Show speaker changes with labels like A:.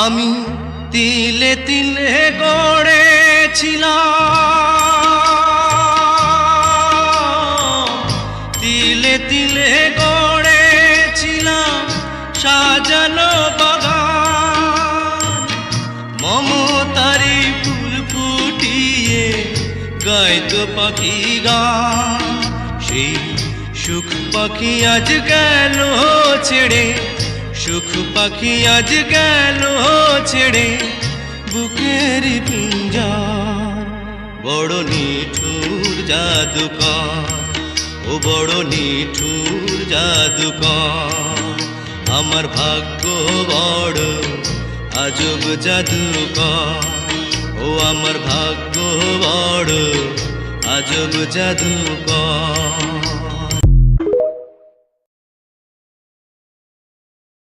A: আমি তিলে তিলে গড়েছিলাম, তিলে তিলে গড়েছিলাম সাজানো বাগান। মমতারি ফুল ফুটিয়ে গাইতো পাখি গান। সেই সুখ পাখি আজ গেল ছেড়ে, সুখ পাখি আজ গেল ছেড়ে বুকের পিঞ্জার। বড় নিঠুর জাদুকর, ও বড় নিঠুর জাদুকর। আমার ভাগ্য বড় আজব জাদুকর, ও আমার ভাগ্য বড় আজব জাদুকর।